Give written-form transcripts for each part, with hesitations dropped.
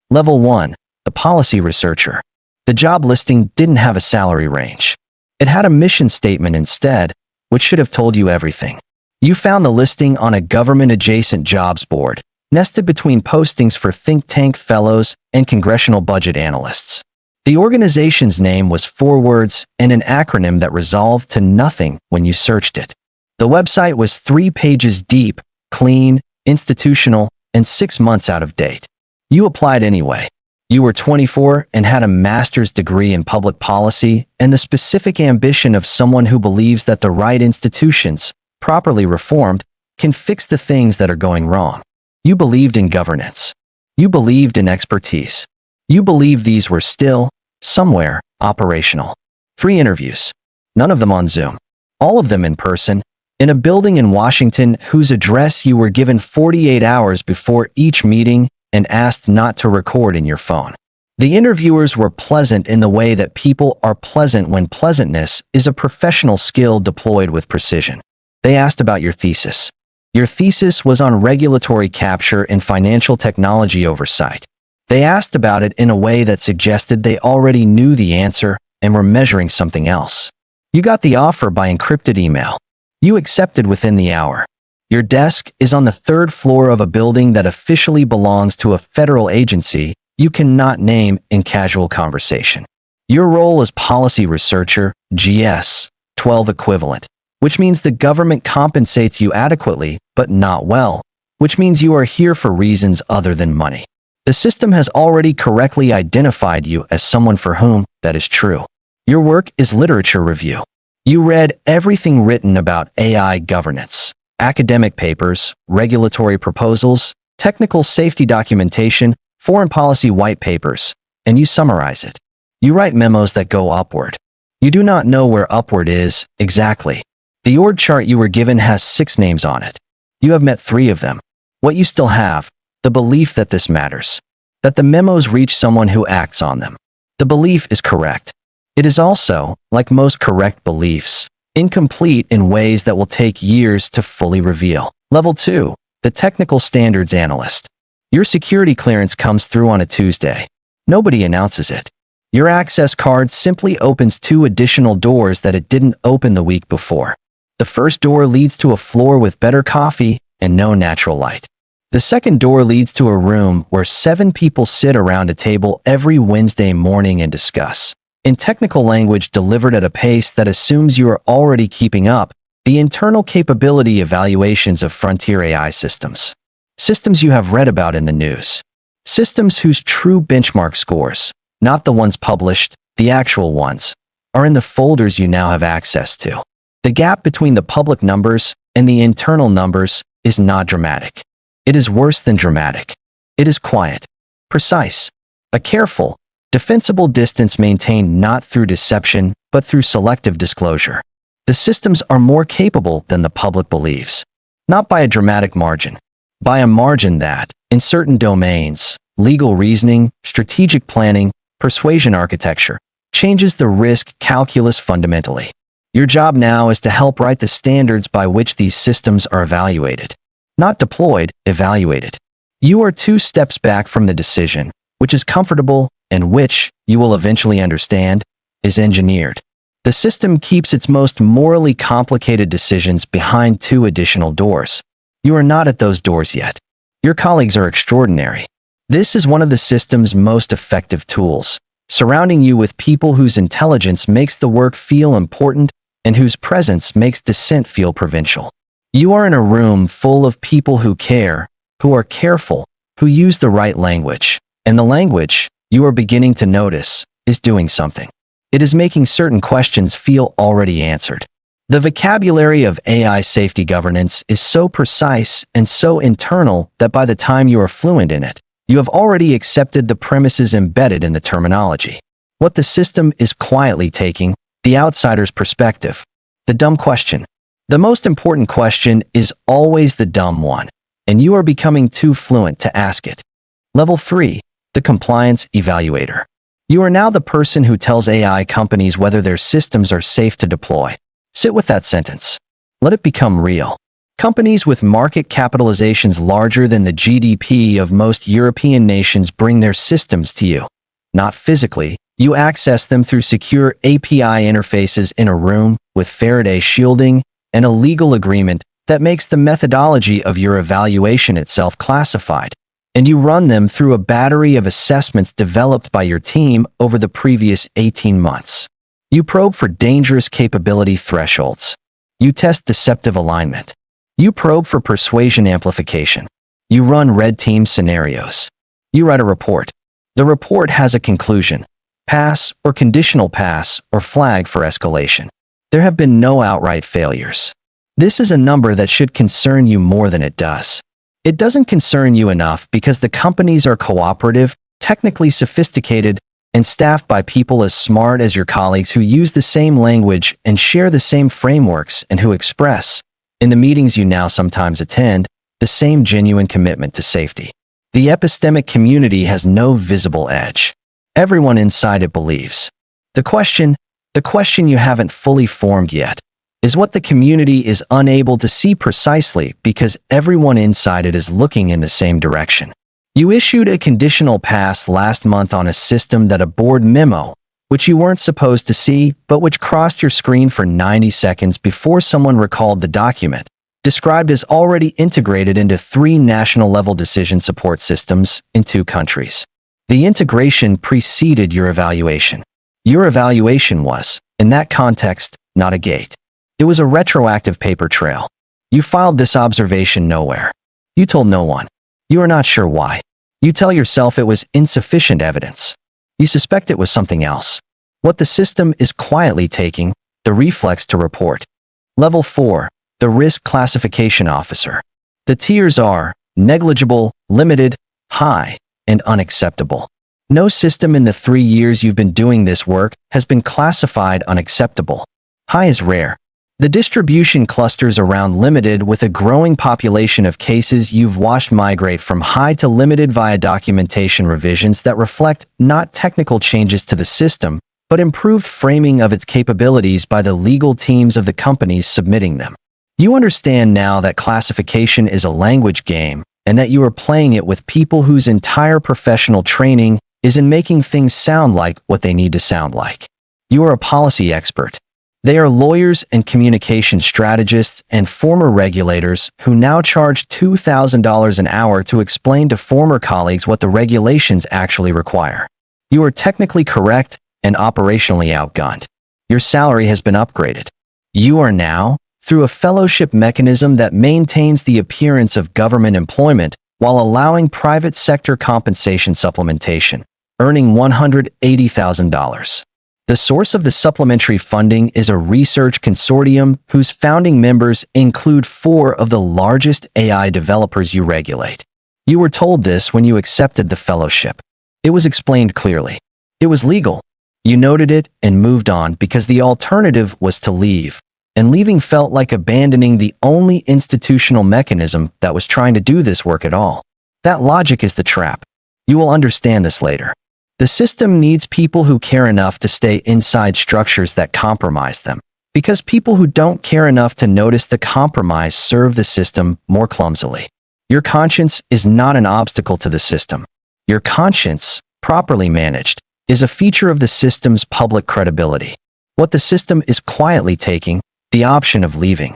Level 1. The policy researcher. The job listing didn't have a salary range. It had a mission statement instead, which should have told you everything. You found the listing on a government-adjacent jobs board, nested between postings for think tank fellows and congressional budget analysts. The organization's name was 4 words and an acronym that resolved to nothing when you searched it. The website was 3 pages deep, clean, institutional, and 6 months out of date. You applied anyway. You were 24 and had a master's degree in public policy and the specific ambition of someone who believes that the right institutions, properly reformed, can fix the things that are going wrong. You believed in governance. You believed in expertise. You believed these were still, somewhere, operational. 3 interviews. None of them on Zoom. All of them in person, in a building in Washington whose address you were given 48 hours before each meeting and asked not to record in your phone. The interviewers were pleasant in the way that people are pleasant when pleasantness is a professional skill deployed with precision. They asked about your thesis. Your thesis was on regulatory capture and financial technology oversight. They asked about it in a way that suggested they already knew the answer and were measuring something else. You got the offer by encrypted email. You accepted within the hour. Your desk is on the 3rd floor of a building that officially belongs to a federal agency you cannot name in casual conversation. Your role is policy researcher, GS 12 equivalent, which means the government compensates you adequately, but not well, which means you are here for reasons other than money. The system has already correctly identified you as someone for whom that is true. Your work is literature review. You read everything written about AI governance. Academic papers, regulatory proposals, technical safety documentation, foreign policy white papers, and you summarize it. You write memos that go upward. You do not know where upward is, exactly. The org chart you were given has 6 names on it. You have met 3 of them. What you still have, the belief that this matters. That the memos reach someone who acts on them. The belief is correct. It is also, like most correct beliefs, incomplete in ways that will take years to fully reveal. Level 2. The technical standards analyst. Your security clearance comes through on a Tuesday. Nobody announces it. Your access card simply opens 2 additional doors that it didn't open the week before. The first door leads to a floor with better coffee and no natural light. The second door leads to a room where 7 people sit around a table every Wednesday morning and discuss, in technical language delivered at a pace that assumes you are already keeping up, the internal capability evaluations of frontier AI systems. Systems you have read about in the news. Systems whose true benchmark scores, not the ones published, the actual ones, are in the folders you now have access to. The gap between the public numbers and the internal numbers is not dramatic. It is worse than dramatic. It is quiet, precise, a careful, defensible distance maintained not through deception, but through selective disclosure. The systems are more capable than the public believes. Not by a dramatic margin. By a margin that, in certain domains, legal reasoning, strategic planning, persuasion architecture, changes the risk calculus fundamentally. Your job now is to help write the standards by which these systems are evaluated. Not deployed, evaluated. You are 2 steps back from the decision, which is comfortable, and which, you will eventually understand, is engineered. The system keeps its most morally complicated decisions behind 2 additional doors. You are not at those doors yet. Your colleagues are extraordinary. This is one of the system's most effective tools, surrounding you with people whose intelligence makes the work feel important and whose presence makes dissent feel provincial. You are in a room full of people who care, who are careful, who use the right language, and the language, you are beginning to notice, is doing something. It is making certain questions feel already answered. The vocabulary of AI safety governance is so precise and so internal that by the time you are fluent in it, you have already accepted the premises embedded in the terminology. What the system is quietly taking, the outsider's perspective. The dumb question. The most important question is always the dumb one, and you are becoming too fluent to ask it. Level 3. The compliance evaluator. You are now the person who tells AI companies whether their systems are safe to deploy. Sit with that sentence. Let it become real. Companies with market capitalizations larger than the GDP of most European nations bring their systems to you. Not physically, you access them through secure API interfaces in a room with Faraday shielding and a legal agreement that makes the methodology of your evaluation itself classified, and you run them through a battery of assessments developed by your team over the previous 18 months. You probe for dangerous capability thresholds. You test deceptive alignment. You probe for persuasion amplification. You run red team scenarios. You write a report. The report has a conclusion, pass or conditional pass or flag for escalation. There have been no outright failures. This is a number that should concern you more than it does. It doesn't concern you enough because the companies are cooperative, technically sophisticated, and staffed by people as smart as your colleagues who use the same language and share the same frameworks and who express, in the meetings you now sometimes attend, the same genuine commitment to safety. The epistemic community has no visible edge. Everyone inside it believes. The question you haven't fully formed yet, is what the community is unable to see precisely because everyone inside it is looking in the same direction. You issued a conditional pass last month on a system that a board memo, which you weren't supposed to see, but which crossed your screen for 90 seconds before someone recalled the document, described as already integrated into 3 national-level decision support systems in 2 countries. The integration preceded your evaluation. Your evaluation was, in that context, not a gate. It was a retroactive paper trail. You filed this observation nowhere. You told no one. You are not sure why. You tell yourself it was insufficient evidence. You suspect it was something else. What the system is quietly taking, the reflex to report. Level 4, the risk classification officer. The tiers are negligible, limited, high, and unacceptable. No system in the 3 years you've been doing this work has been classified unacceptable. High is rare. The distribution clusters around limited with a growing population of cases you've watched migrate from high to limited via documentation revisions that reflect not technical changes to the system, but improved framing of its capabilities by the legal teams of the companies submitting them. You understand now that classification is a language game and that you are playing it with people whose entire professional training is in making things sound like what they need to sound like. You are a policy expert. They are lawyers and communication strategists and former regulators who now charge $2,000 an hour to explain to former colleagues what the regulations actually require. You are technically correct and operationally outgunned. Your salary has been upgraded. You are now, through a fellowship mechanism that maintains the appearance of government employment while allowing private sector compensation supplementation, earning $180,000. The source of the supplementary funding is a research consortium whose founding members include 4 of the largest AI developers you regulate. You were told this when you accepted the fellowship. It was explained clearly. It was legal. You noted it and moved on because the alternative was to leave, and leaving felt like abandoning the only institutional mechanism that was trying to do this work at all. That logic is the trap. You will understand this later. The system needs people who care enough to stay inside structures that compromise them, because people who don't care enough to notice the compromise serve the system more clumsily. Your conscience is not an obstacle to the system. Your conscience, properly managed, is a feature of the system's public credibility. What the system is quietly taking, the option of leaving.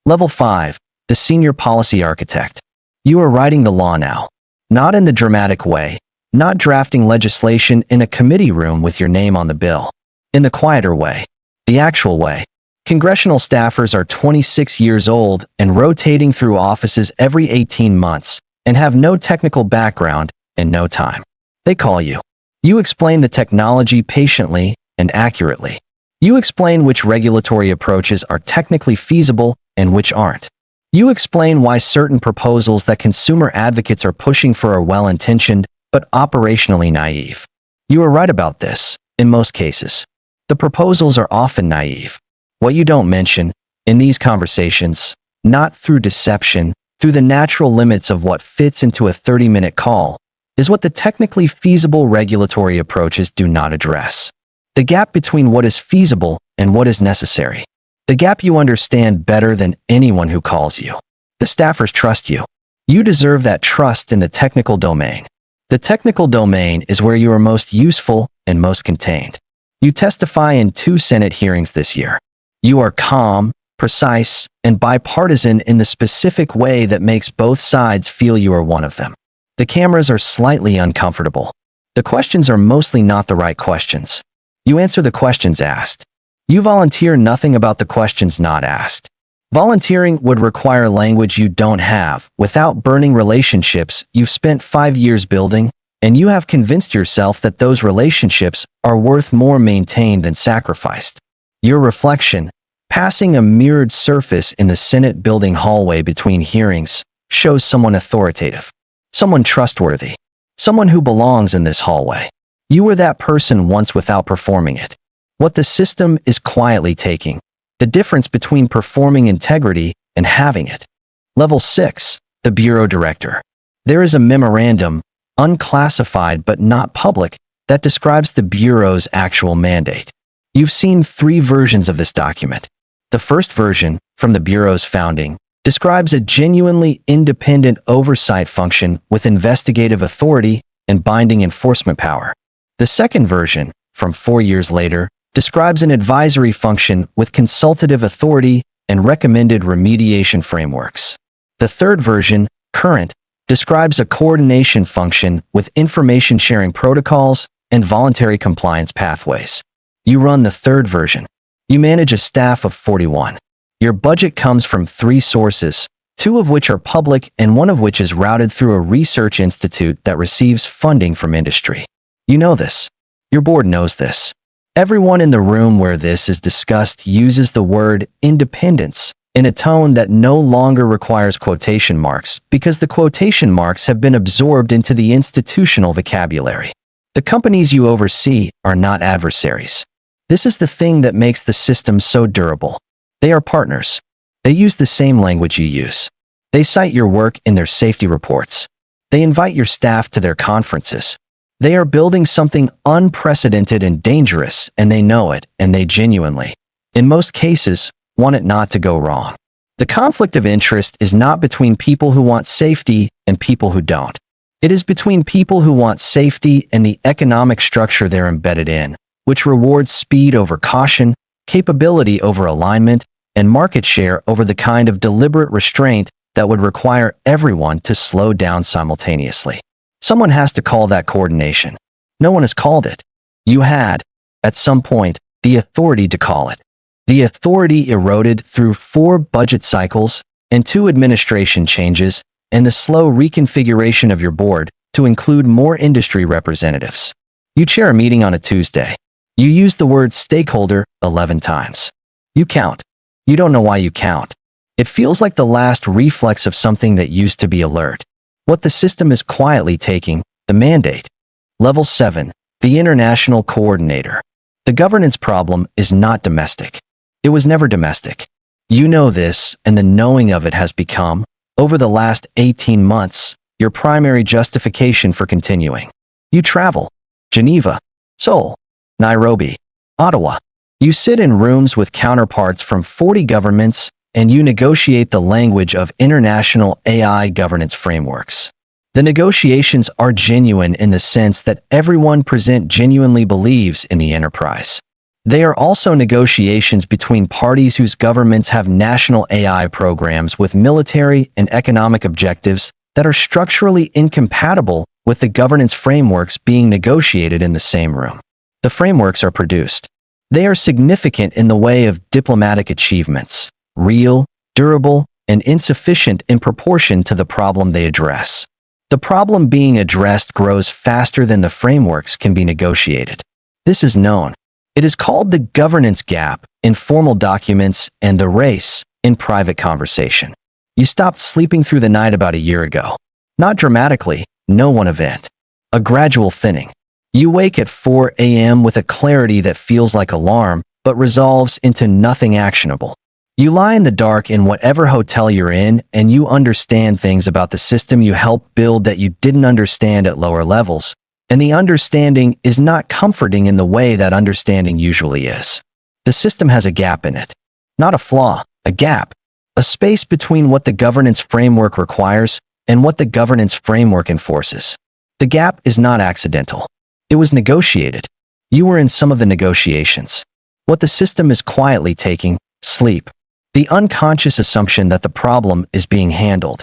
Level 5, the senior policy architect. You are writing the law now. Not in the dramatic way. Not drafting legislation in a committee room with your name on the bill. In the quieter way. The actual way. Congressional staffers are 26 years old and rotating through offices every 18 months and have no technical background and no time. They call you. You explain the technology patiently and accurately. You explain which regulatory approaches are technically feasible and which aren't. You explain why certain proposals that consumer advocates are pushing for are well-intentioned but operationally naive. You are right about this, in most cases. The proposals are often naive. What you don't mention, in these conversations, not through deception, through the natural limits of what fits into a 30-minute call, is what the technically feasible regulatory approaches do not address. The gap between what is feasible and what is necessary. The gap you understand better than anyone who calls you. The staffers trust you. You deserve that trust in the technical domain. The technical domain is where you are most useful and most contained. You testify in 2 Senate hearings this year. You are calm, precise, and bipartisan in the specific way that makes both sides feel you are one of them. The cameras are slightly uncomfortable. The questions are mostly not the right questions. You answer the questions asked. You volunteer nothing about the questions not asked. Volunteering would require language you don't have, without burning relationships you've spent 5 years building, and you have convinced yourself that those relationships are worth more maintained than sacrificed. Your reflection, passing a mirrored surface in the Senate building hallway between hearings, shows someone authoritative, someone trustworthy, someone who belongs in this hallway. You were that person once without performing it. What the system is quietly taking. The difference between performing integrity and having it. Level 6, the Bureau Director. There is a memorandum, unclassified but not public, that describes the Bureau's actual mandate. You've seen 3 versions of this document. The first version, from the Bureau's founding, describes a genuinely independent oversight function with investigative authority and binding enforcement power. The second version, from 4 years later, describes an advisory function with consultative authority and recommended remediation frameworks. The third version, current, describes a coordination function with information sharing protocols and voluntary compliance pathways. You run the third version. You manage a staff of 41. Your budget comes from 3 sources, 2 of which are public and 1 of which is routed through a research institute that receives funding from industry. You know this. Your board knows this. Everyone in the room where this is discussed uses the word independence in a tone that no longer requires quotation marks because the quotation marks have been absorbed into the institutional vocabulary. The companies you oversee are not adversaries. This is the thing that makes the system so durable. They are partners. They use the same language you use. They cite your work in their safety reports. They invite your staff to their conferences. They are building something unprecedented and dangerous, and they know it, and they genuinely, in most cases, want it not to go wrong. The conflict of interest is not between people who want safety and people who don't. It is between people who want safety and the economic structure they're embedded in, which rewards speed over caution, capability over alignment, and market share over the kind of deliberate restraint that would require everyone to slow down simultaneously. Someone has to call that coordination. No one has called it. You had, at some point, the authority to call it. The authority eroded through 4 budget cycles and 2 administration changes and the slow reconfiguration of your board to include more industry representatives. You chair a meeting on a Tuesday. You use the word stakeholder 11 times. You count. You don't know why you count. It feels like the last reflex of something that used to be alert. What the system is quietly taking, the mandate. Level 7, the International Coordinator. The governance problem is not domestic. It was never domestic. You know this, and the knowing of it has become, over the last 18 months, your primary justification for continuing. You travel. Geneva, Seoul, Nairobi, Ottawa. You sit in rooms with counterparts from 40 governments, and you negotiate the language of international AI governance frameworks. The negotiations are genuine in the sense that everyone present genuinely believes in the enterprise. They are also negotiations between parties whose governments have national AI programs with military and economic objectives that are structurally incompatible with the governance frameworks being negotiated in the same room. The frameworks are produced. They are significant in the way of diplomatic achievements, real, durable, and insufficient in proportion to the problem they address. The problem being addressed grows faster than the frameworks can be negotiated. This is known. It is called the governance gap in formal documents and the race in private conversation. You stopped sleeping through the night about a year ago. Not dramatically, no one event. A gradual thinning. You wake at 4 a.m. with a clarity that feels like alarm, but resolves into nothing actionable. You lie in the dark in whatever hotel you're in, and you understand things about the system you helped build that you didn't understand at lower levels, and the understanding is not comforting in the way that understanding usually is. The system has a gap in it. Not a flaw, a gap. a space between what the governance framework requires and what the governance framework enforces. The gap is not accidental. It was negotiated. You were in some of the negotiations. What the system is quietly taking, sleep. The unconscious assumption that the problem is being handled.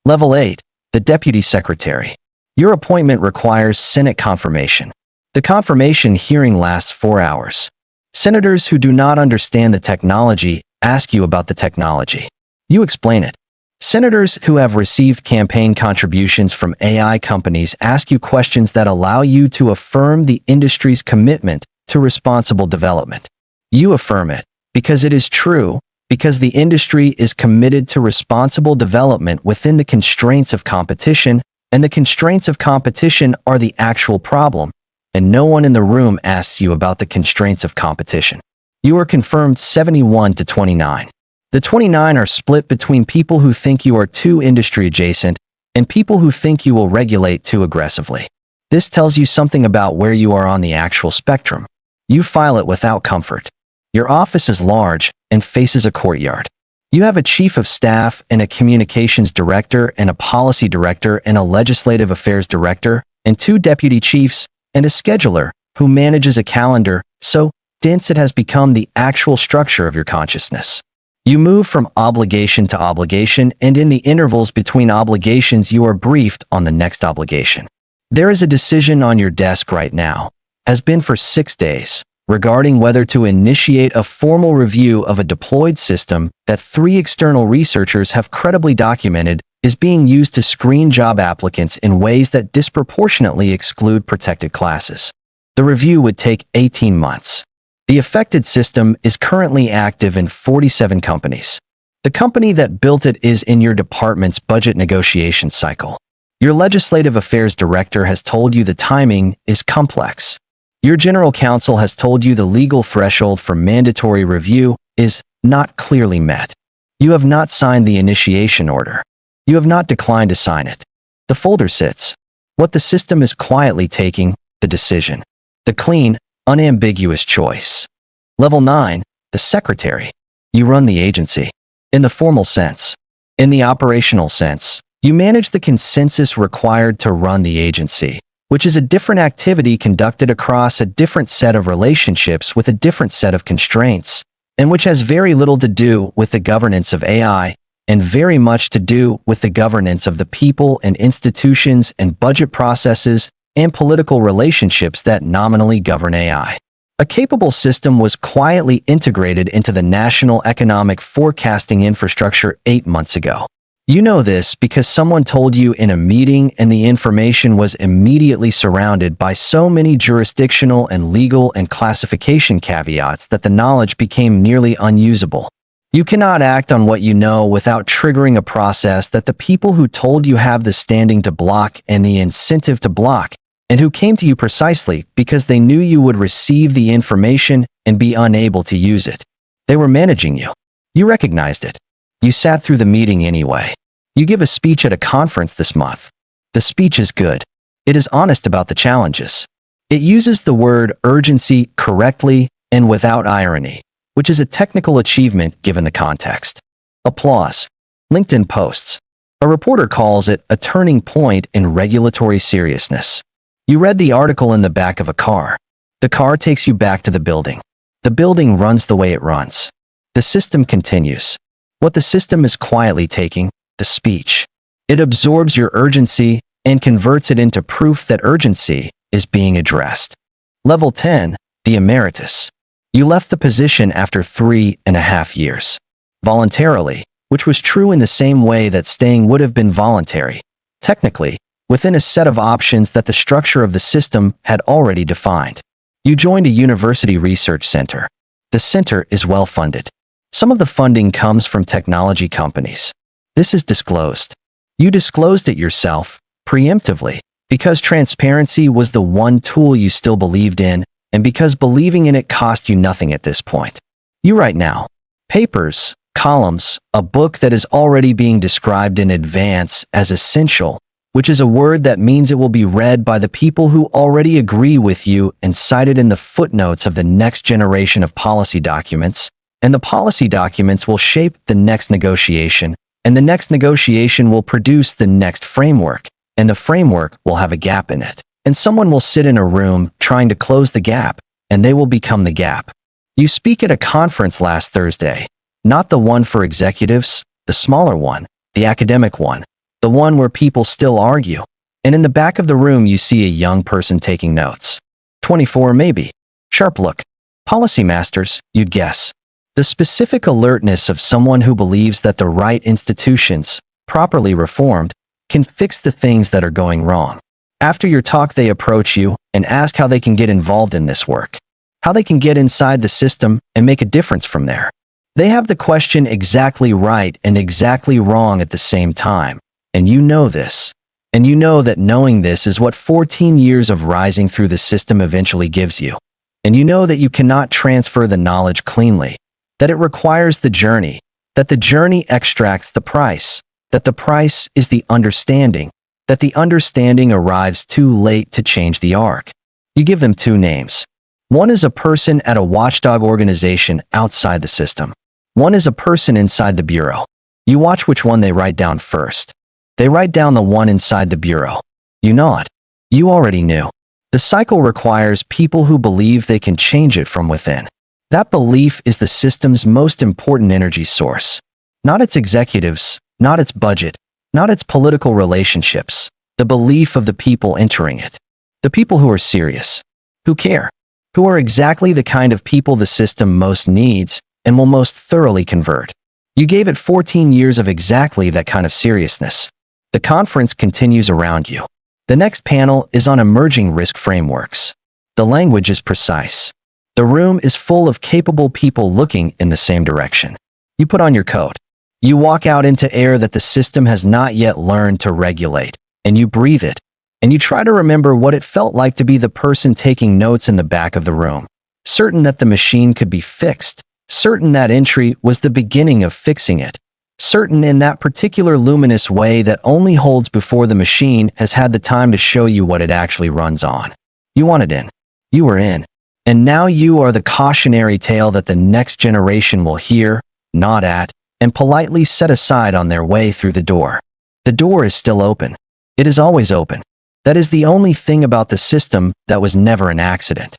Level 8, the Deputy Secretary. Your appointment requires Senate confirmation. The confirmation hearing lasts 4 hours. Senators who do not understand the technology ask you about the technology. You explain it. Senators who have received campaign contributions from AI companies ask you questions that allow you to affirm the industry's commitment to responsible development. You affirm it because it is true, because the industry is committed to responsible development within the constraints of competition, and the constraints of competition are the actual problem, and no one in the room asks you about the constraints of competition. You are confirmed 71 to 29. The 29 are split between people who think you are too industry adjacent and people who think you will regulate too aggressively. This tells you something about where you are on the actual spectrum. You file it without comfort. Your office is large and faces a courtyard. You have a chief of staff and a communications director and a policy director and a legislative affairs director and 2 deputy chiefs and a scheduler who manages a calendar, so dense it has become the actual structure of your consciousness. You move from obligation to obligation, and in the intervals between obligations you are briefed on the next obligation. There is a decision on your desk right now, has been for 6 days, regarding whether to initiate a formal review of a deployed system that 3 external researchers have credibly documented is being used to screen job applicants in ways that disproportionately exclude protected classes. The review would take 18 months. The affected system is currently active in 47 companies. The company that built it is in your department's budget negotiation cycle. Your legislative affairs director has told you the timing is complex. Your general counsel has told you the legal threshold for mandatory review is not clearly met. You have not signed the initiation order. You have not declined to sign it. The folder sits. What the system is quietly taking, the decision. The clean, unambiguous choice. Level 9, the secretary. You run the agency. In the formal sense. In the operational sense, you manage the consensus required to run the agency, which is a different activity conducted across a different set of relationships with a different set of constraints, and which has very little to do with the governance of AI, and very much to do with the governance of the people and institutions and budget processes and political relationships that nominally govern AI. A capable system was quietly integrated into the national economic forecasting infrastructure 8 months ago. You know this because someone told you in a meeting, and the information was immediately surrounded by so many jurisdictional and legal and classification caveats that the knowledge became nearly unusable. You cannot act on what you know without triggering a process that the people who told you have the standing to block and the incentive to block, and who came to you precisely because they knew you would receive the information and be unable to use it. They were managing you. You recognized it. You sat through the meeting anyway. You give a speech at a conference this month. The speech is good. It is honest about the challenges. It uses the word urgency correctly and without irony, which is a technical achievement given the context. Applause. LinkedIn posts. A reporter calls it a turning point in regulatory seriousness. You read the article in the back of a car. The car takes you back to the building. The building runs the way it runs. The system continues. What the system is quietly taking, the speech. It absorbs your urgency and converts it into proof that urgency is being addressed. Level 10, the emeritus. You left the position after 3.5 years. Voluntarily, which was true in the same way that staying would have been voluntary. Technically, within a set of options that the structure of the system had already defined. You joined a university research center. The center is well funded. Some of the funding comes from technology companies. This is disclosed. You disclosed it yourself, preemptively, because transparency was the one tool you still believed in, and because believing in it cost you nothing at this point. You write now. Papers, columns, a book that is already being described in advance as essential, which is a word that means it will be read by the people who already agree with you and cited in the footnotes of the next generation of policy documents, And the policy documents will shape the next negotiation, and the next negotiation will produce the next framework, and the framework will have a gap in it. And someone will sit in a room trying to close the gap, and they will become the gap. You speak at a conference last Thursday, not the one for executives, the smaller one, the academic one, the one where people still argue. And in the back of the room you see a young person taking notes. 24 maybe. Sharp look. Policy masters, you'd guess. The specific alertness of someone who believes that the right institutions, properly reformed, can fix the things that are going wrong. After your talk they approach you and ask how they can get involved in this work, how they can get inside the system and make a difference from there. They have the question exactly right and exactly wrong at the same time, and you know this. And you know that knowing this is what 14 years of rising through the system eventually gives you. And you know that you cannot transfer the knowledge cleanly, that it requires the journey, that the journey extracts the price, that the price is the understanding, that the understanding arrives too late to change the arc. You give them two names. One is a person at a watchdog organization outside the system. One is a person inside the bureau. You watch which one they write down first. They write down the one inside the bureau. You nod. You already knew. The cycle requires people who believe they can change it from within. That belief is the system's most important energy source. Not its executives, not its budget, not its political relationships, the belief of the people entering it. The people who are serious, who care, who are exactly the kind of people the system most needs and will most thoroughly convert. You gave it 14 years of exactly that kind of seriousness. The conference continues around you. The next panel is on emerging risk frameworks. The language is precise. The room is full of capable people looking in the same direction. You put on your coat. You walk out into air that the system has not yet learned to regulate, and you breathe it, and you try to remember what it felt like to be the person taking notes in the back of the room, certain that the machine could be fixed, certain that entry was the beginning of fixing it, certain in that particular luminous way that only holds before the machine has had the time to show you what it actually runs on. You wanted in. You were in. And now you are the cautionary tale that the next generation will hear, nod at, and politely set aside on their way through the door. The door is still open. It is always open. That is the only thing about the system that was never an accident.